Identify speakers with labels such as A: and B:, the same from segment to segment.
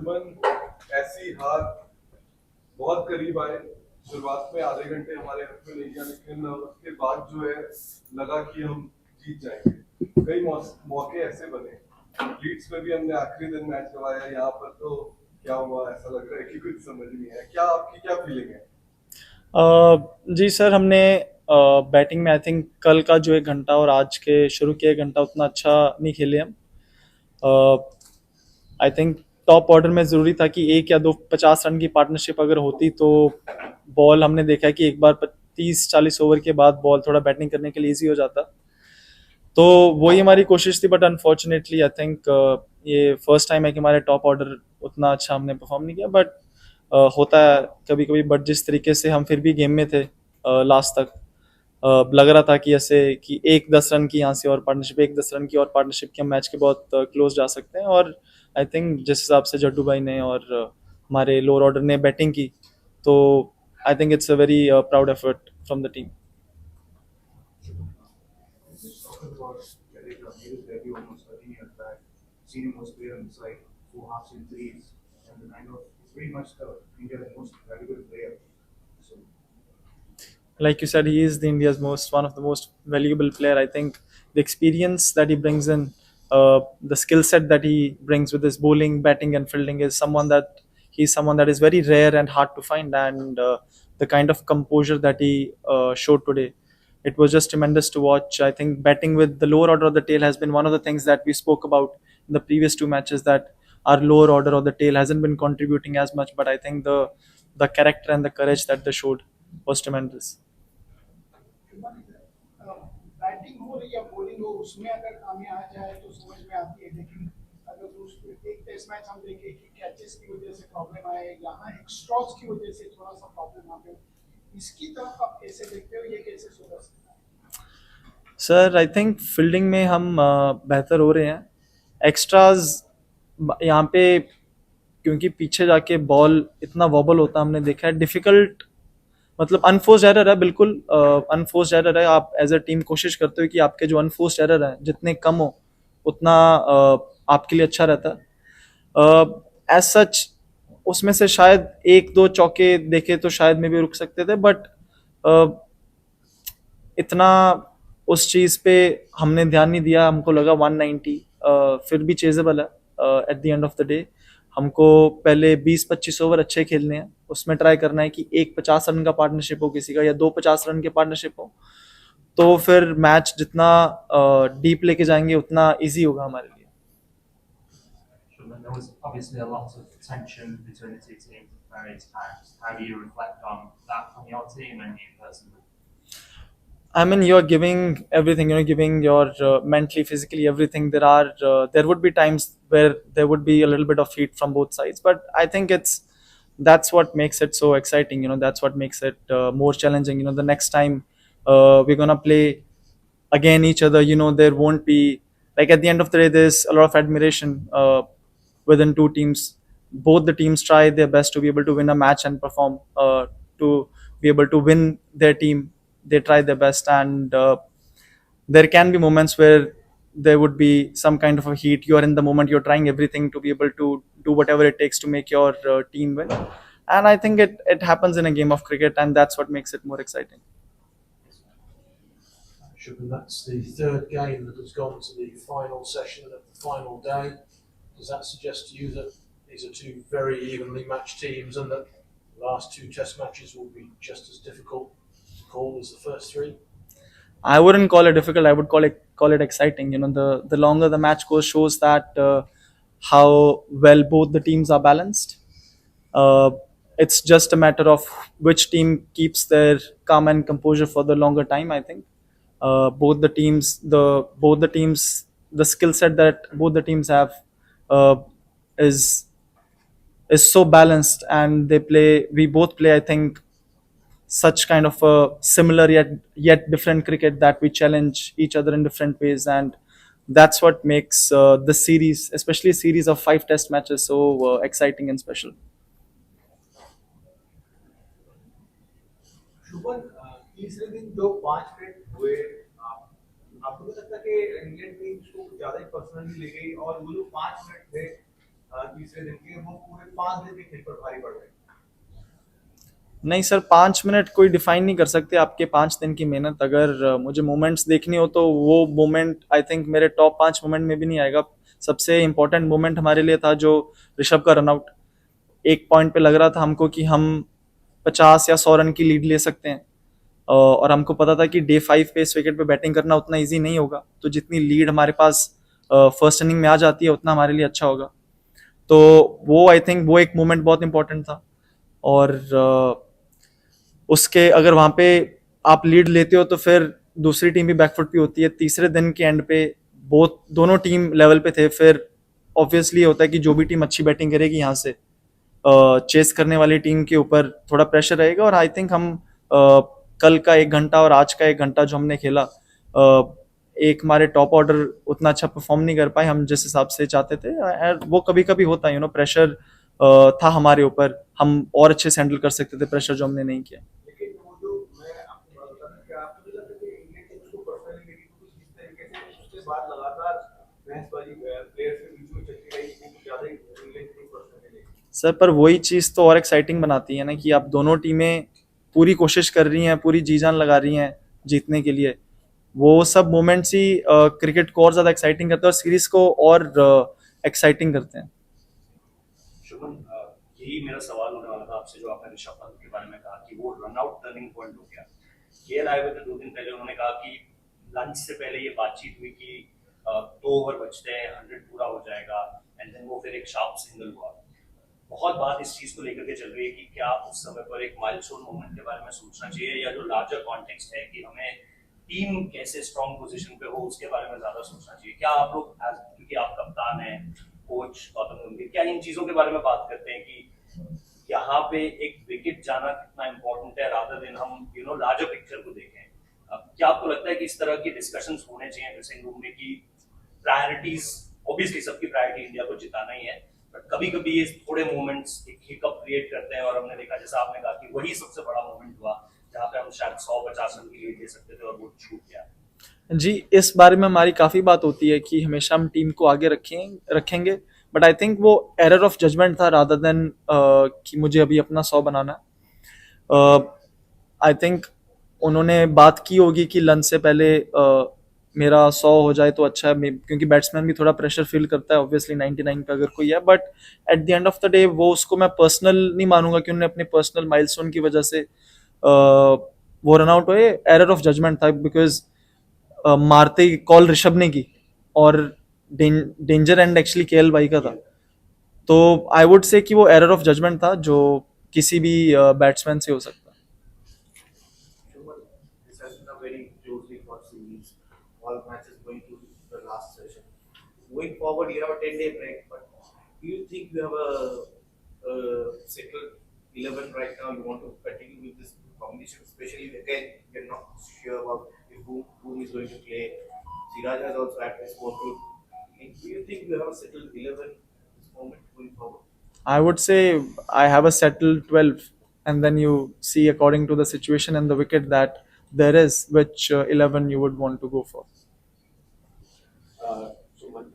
A: शुभमन, ऐसी हार बहुत करीब आए। शुरुआत में आधे घंटे हमारे हाथ में नहीं गया, लेकिन उसके बाद जो है लगा कि हम जीत जाएंगे। कई मौके ऐसे बने, लीड्स में भी हमने आखिरी दिन मैच गवाया, यहाँ पर तो क्या हुआ ऐसा लग रहा है कि कुछ समझ नहीं है। क्या आपकी क्या फीलिंग है?
B: जी सर, हमने बैटिंग में आई थिंक कल का जो 1 घंटा और आज के शुरू के 1 घंटा उतना अच्छा नहीं खेले हम। आई थिंक टॉप ऑर्डर में ज़रूरी था कि एक या दो 50 रन की पार्टनरशिप अगर होती तो बॉल हमने देखा है कि एक बार 30-40 ओवर के बाद बॉल थोड़ा बैटिंग करने के लिए ईजी हो जाता। तो वही हमारी कोशिश थी, बट अनफॉर्चुनेटली आई थिंक ये फर्स्ट टाइम है कि हमारे टॉप ऑर्डर उतना अच्छा हमने परफॉर्म नहीं किया। बट होता है कभी कभी। बट जिस तरीके से हम फिर भी गेम में थे लास्ट तक, लग रहा था कि ऐसे कि एक 10 रन की यहाँ से और पार्टनरशिप, एक 10 रन की और पार्टनरशिप की हम मैच के बहुत क्लोज जा सकते हैं। और आई थिंक जिस हिसाब से जड्डू भाई ने और हमारे लोअर ऑर्डर ने बैटिंग की, तो I think it's a very proud effort from the team.
C: Just talking about Derek Ramirez debut almost 13 years back, seen him most player on the side, 4 half centuries, and then I know he's pretty much the India's most valuable player. So
B: Like you said, he is the India's most one of the most valuable player. I think the experience that he brings in, the skill set that he brings with his bowling, batting, and fielding is someone that is very rare and hard to find. And the kind of composure that he showed today, it was just tremendous to watch. I think batting with the lower order of the tail has been one of the things that we spoke about in the previous two matches, that our lower order of the tail hasn't been contributing as much. But I think the character and the courage that they showed was tremendous.
D: Batting हो रही या bowling हो उसमें अगर खामी आ जाए तो समझ में आती है, लेकिन अगर उस एक टेस्ट मैच हम देखें कि कैचेस की वजह से प्रॉब्लम आए, यहाँ एक्स्ट्रास की वजह से थोड़ा सा प्रॉब्लम आ गया, इसकी तरफ आप कैसे देखते हो, ये कैसे सुधर सकता है?
B: सर, आई थिंक फील्डिंग में हम बेहतर हो रहे हैं। एक्स्ट्राज यहाँ पे, क्योंकि पीछे जाके बॉल इतना वॉबल होता हमने देखा है, डिफिकल्ट, मतलब अनफोर्स्ड एरर है, बिल्कुल अनफोर्स्ड एरर है। आप एज अ टीम कोशिश करते हो कि आपके जो अनफोर्स्ड एरर है जितने कम हो उतना आपके लिए अच्छा रहता है। एज सच उसमें से शायद एक दो चौके देखे तो शायद में भी रुक सकते थे, बट इतना उस चीज़ पे हमने ध्यान नहीं दिया। हमको लगा 190 फिर भी चेजेबल है at the end of the day. हमको पहले 20-25 ओवर अच्छे खेलने हैं, उसमें ट्राई करना है कि एक 50 रन का पार्टनरशिप हो किसी का, या दो 50 रन के पार्टनरशिप हो, तो फिर मैच जितना डीप लेके जाएंगे उतना ईजी होगा हमारे लिए।
E: Shubman, there was obviously a lot of tension between the two teams at various times. How do you reflect on that from your team and you personally?
B: I mean, you're giving everything. You're giving your mentally, physically, everything. There would be times where there would be a little bit of heat from both sides, but I think that's what makes it so exciting. That's what makes it more challenging. The next time we're gonna play again each other, there won't be, like, at the end of the day, there's a lot of admiration within two teams. Both the teams try their best to be able to win a match and perform, to be able to win their team. They try their best, and there can be moments where there would be some kind of a heat. You're in the moment, you're trying everything to be able to do whatever it takes to make your team win. And I think it happens in a game of cricket, and that's what makes it more exciting.
F: Shubman, that's the third game that has gone to the final session of the final day. Does that suggest to you that these are two very evenly matched teams and that the last two test matches will be just as difficult to call as the first three?
B: I wouldn't call it difficult. I would call it exciting. The longer the match goes, shows that how well both the teams are balanced. Uh, it's just a matter of which team keeps their calm and composure for the longer time. I think both the teams, the skill set that both the teams have uh, is so balanced, and we both play, I think, such kind of a similar yet different cricket, that we challenge each other in different ways. And that's what makes the series, especially a series of 5 test matches, so exciting and special.
D: शुभन, तीसरे दिन जो 5 wicket हुए, आपको नहीं लगता कि Indian team उसको कुछ ज्यादा ही पर्सनली ले गई और वो जो 5 मिनट थे
C: तीसरे दिन के वो पूरे 5 दिन के खेल पर भारी पड़ गए।
B: नहीं सर, 5 मिनट कोई डिफाइन नहीं कर सकते आपके 5 दिन की मेहनत। अगर मुझे मोमेंट्स देखनी हो तो वो मोमेंट आई थिंक मेरे टॉप 5 मोमेंट में भी नहीं आएगा। सबसे इम्पोर्टेंट मोमेंट हमारे लिए था जो ऋषभ का रनआउट। एक पॉइंट पे लग रहा था हमको कि हम 50 या 100 रन की लीड ले सकते हैं, और हमको पता था कि डे 5 पे इस विकेट पे बैटिंग करना उतना ईजी नहीं होगा, तो जितनी लीड हमारे पास फर्स्ट इनिंग में आ जाती है उतना हमारे लिए अच्छा होगा। तो वो आई थिंक वो एक मोमेंट बहुत इंपॉर्टेंट था। और उसके अगर वहाँ पे आप लीड लेते हो तो फिर दूसरी टीम भी बैकफुट पे होती है। तीसरे दिन के एंड पे दोनों टीम लेवल पे थे। फिर ऑब्वियसली होता है कि जो भी टीम अच्छी बैटिंग करेगी यहाँ से चेस करने वाली टीम के ऊपर थोड़ा प्रेशर रहेगा। और आई थिंक हम कल का 1 घंटा और आज का 1 घंटा जो हमने खेला, एक हमारे टॉप ऑर्डर उतना अच्छा परफॉर्म नहीं कर पाए हम जिस हिसाब से चाहते थे। वो कभी कभी होता है, प्रेशर था हमारे ऊपर, हम और अच्छे से हैंडल कर सकते थे प्रेशर जो हमने नहीं किया।
C: लेकिन वो जो मैं आपको बात बता रहा कि आपको जो लगता है कि इंग्लैंड टीम उसको पर्सनली लेकिन कुछ इस तरीके से उसके बाद लगातार बहसबाजी प्लेयर्स के बीच में चलती रही कि कुछ ज्यादा ही इंग्लैंड टीम पर्सनली लेगी।
B: सर पर वही चीज़ तो और एक्साइटिंग बनाती है ना, कि आप दोनों टीमें पूरी कोशिश कर रही हैं, पूरी जी जान लगा रही हैं जीतने के लिए। वो सब मोमेंट्स ही क्रिकेट को और ज़्यादा एक्साइटिंग करते हैं और सीरीज को और एक्साइटिंग करते हैं।
G: शुभम, यही मेरा सवाल होने वाला था आपसे, जो आपने ऋषभ पंत के बारे में कहा कि वो रनआउट टर्निंग पॉइंट हो गया। केएल आए हुए थे 2 दिन पहले, उन्होंने कहा कि लंच से पहले ये बातचीत हुई कि 2 ओवर बचते हैं, 100 पूरा हो जाएगा, एंड देन वो फिर एक शार्प सिंगल हुआ। बहुत बात इस चीज को लेकर के चल रही है कि क्या उस समय पर एक माइलस्टोन मोमेंट के बारे में सोचना चाहिए, या जो लार्जर कॉन्टेक्स्ट है कि हमें टीम कैसे स्ट्रॉन्ग पोजीशन पे हो उसके बारे में ज्यादा सोचना चाहिए। क्या आप लोग क्योंकि आप कप्तान हैं, कोच गौतम गंभीर, क्या इन चीजों के बारे में बात करते हैं कि यहाँ पे एक विकेट जाना कितना इंपॉर्टेंट है, रादर देन हम लार्जर पिक्चर को देखें? क्या आपको लगता है कि इस तरह की डिस्कशंस होने चाहिए ड्रेसिंग रूम में कि प्रायोरिटीज, ऑब्वियसली सबकी प्रायोरिटी इंडिया को जिताना ही है, बट कभी कभी ये थोड़े मोमेंट्स एक हिकअप क्रिएट करते हैं, और हमने देखा जैसा आपने कहा कि वही सबसे बड़ा मोमेंट हुआ जहाँ पे हम शायद 150 रन की लीड ले सकते थे और वो छूट गया।
B: जी, इस बारे में हमारी काफ़ी बात होती है कि हमेशा हम टीम को आगे रखेंगे, बट आई थिंक वो एरर ऑफ जजमेंट था रादर देन कि मुझे अभी अपना 100 बनाना है। आई थिंक उन्होंने बात की होगी कि लंच से पहले मेरा 100 हो जाए तो अच्छा है, क्योंकि बैट्समैन भी थोड़ा प्रेशर फील करता है ऑब्वियसली 99 पे अगर कोई है। But at the end of the day वो उसको मैं पर्सनल नहीं मानूंगा कि उन्होंने अपने पर्सनल माइलस्टोन की वजह से वो रन आउट हुए। एरर ऑफ जजमेंट था, बिकॉज मारते ही कॉल ऋषभ ने की और डेंजर एंड एक्चुअली केएल भाई का था। तो आई वुड से कि वो एरर ऑफ जजमेंट था जो किसी भी बैट्समैन से हो सकता है।
C: This has been a very closely fought series. All matches going to the last session. Going forward, you have a 10-day break, but do you think you have a settled 11 right now? You want to continue with this combination, especially again, you're not sure about whom is going to play. Siraj has also had his own group. Do you think you have a settled 11 at this moment going forward?
B: I would say I have a settled 12, and then you see according to the situation and the wicket that there is, which 11 you would want to go for.
H: सुमन,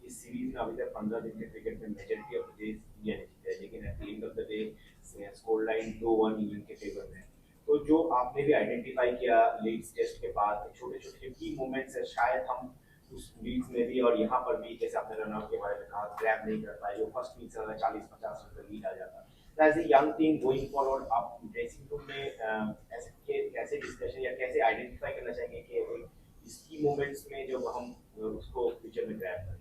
H: इस series में अभी तक 15 दिन के cricket में majority of the days India ने जीता है, लेकिन at the end of the day score line 2-1 England के फेवर में है। तो जो आपने भी आइडेंटिफाई किया लीड्स टेस्ट के बाद, छोटे छोटे जो की मोमेंट्स है, शायद हम उस लीड्स में भी और यहाँ पर भी, जैसे आपने रनआउट के बारे में कहा, ग्रैब नहीं कर पाए, जो फर्स्ट इनिंग्स में 40-50 रन का लीड आ जाता। As a young team going forward, आप ड्रेसिंग रूम में कैसे डिस्कशन या कैसे आइडेंटिफाई करना चाहेंगे कि इसकी मोमेंट्स में जो हम उसको फ्यूचर में ग्रैब करें?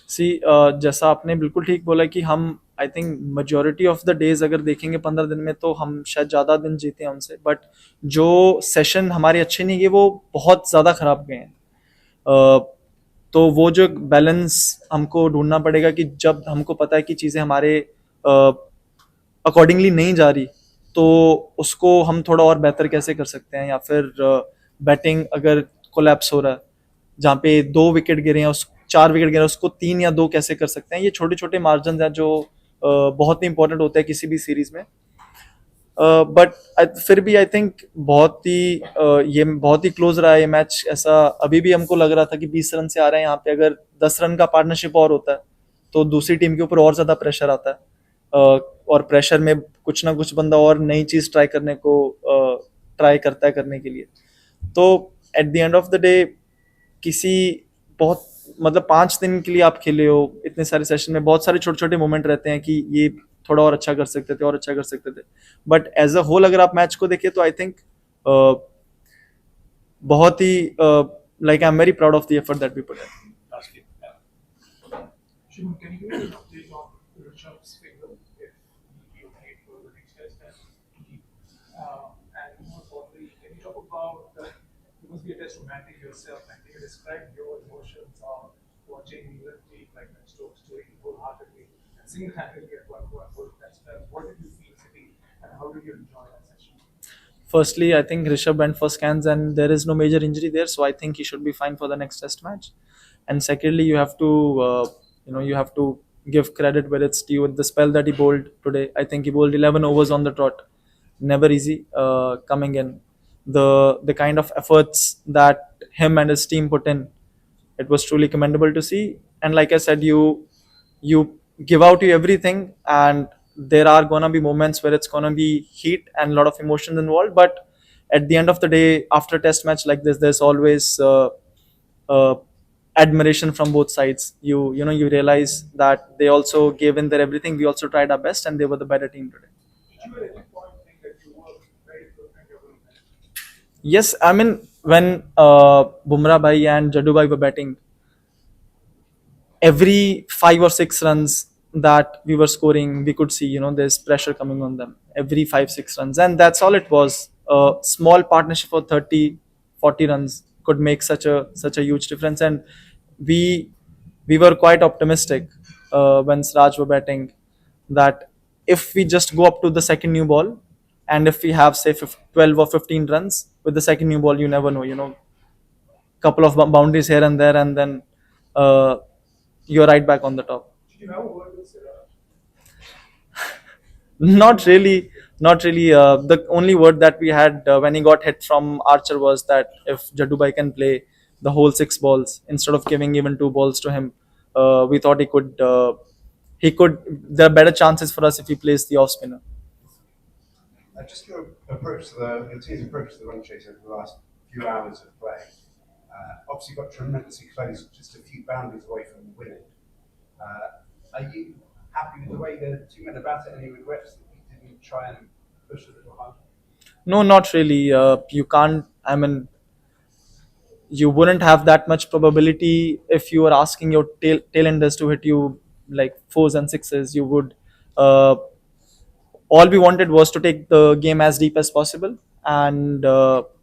B: सी जैसा आपने बिल्कुल ठीक बोला कि हम I think majority of the days अगर देखेंगे 15 दिन में तो हम शायद ज़्यादा दिन जीते हैं उनसे, बट जो सेशन हमारे अच्छे नहीं गए वो बहुत ज़्यादा ख़राब गए हैं। तो वो जो बैलेंस हमको ढूंढना पड़ेगा कि जब हमको पता है कि चीज़ें हमारे अकॉर्डिंगली नहीं जा रही तो उसको हम थोड़ा और बेहतर कैसे कर सकते हैं, या फिर बैटिंग अगर कोलैप्स हो रहा है जहाँ पे 2 विकेट गिरे हैं, उस 4 विकेट गिरे हैं, उसको 3 या 2 कैसे कर सकते हैं। ये छोटे छोटे मार्जिन हैं जो बहुत ही इंपॉर्टेंट होते हैं किसी भी सीरीज में। बट फिर भी आई थिंक ये बहुत ही क्लोज रहा है ये मैच। ऐसा अभी भी हमको लग रहा था कि 20 रन से आ रहे हैं, यहाँ पे अगर 10 रन का पार्टनरशिप और होता है तो दूसरी टीम के ऊपर और ज़्यादा प्रेशर आता है, और प्रेशर में कुछ ना कुछ बंदा और नई चीज़ ट्राई करने को ट्राई करता है करने के लिए. तो at the end of the day किसी बहुत मतलब 5 दिन के लिए आप खेले हो, इतने सारे सेशन में बहुत सारे छोटे छोटे मोमेंट रहते हैं कि ये थोड़ा और अच्छा कर सकते थे और अच्छा कर सकते थे, बट एज अ होल अगर आप मैच को देखें तो आई थिंक बहुत ही like I am very proud of the effort that we put in.
I: Shubham, can you give us an update on Rishabh's finger if he will wait for the next test and more importantly, can you talk about you must be a test romantic yourself and can you describe your emotions of watching England team like Ben Stokes doing wholeheartedly and single-handedly get one goal test? What did you feel sitting and how did you enjoy that session?
B: Firstly, I think Rishabh went for scans and there is no major injury there, so I think he should be fine for the next test match. And secondly, you have to you have to give credit where it's due with the spell that he bowled today. I think he bowled 11 overs on the trot, never easy coming in. The kind of efforts that him and his team put in, it was truly commendable to see. And like I said, you give out you everything, and there are gonna be moments where it's gonna be heat and a lot of emotions involved. But at the end of the day, after a test match like this, there's always admiration from both sides. You realize that they also gave in their everything. We also tried our best, and they were the better team today.
I: Did you at any point think that you were very good and you're going to win?
B: Yes, I mean when Bumrah bhai and Jaddu bhai were batting, every 5 or 6 runs that we were scoring, we could see, there's pressure coming on them. Every 5-6 runs, and that's all it was. A small partnership for 30-40 runs could make such a huge difference, and we were quite optimistic when Siraj were batting that if we just go up to the second new ball, and if we have say 12 or 15 runs with the second new ball, you never know, couple of boundaries here and there, and then you're right back on the top.
I: Did you have a word with Siraj?
B: Not really, not really. The only word that we had when he got hit from Archer was that if Jaddu bhai can play the whole 6 balls instead of giving even 2 balls to him, we thought he could. There are better chances for us if he plays the off spinner.
J: Just your team's approach to the run chase over the last few hours of play. Obviously, got tremendously close, just a few boundaries away from winning. Are you happy with the way the team went about it? Any regrets that you didn't try and push a little harder?
B: No, not really. You can't. I mean, you wouldn't have that much probability if you were asking your tailenders to hit you like 4s and 6s. You would. All we wanted was to take the game as deep as possible and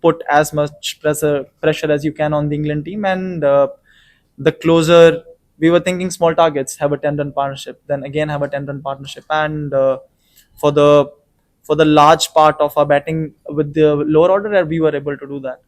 B: put as much pressure as you can on the England team. And the closer, we were thinking small targets, have a 10-run partnership, then again have a 10-run partnership. And for the large part of our batting with the lower order, we were able to do that.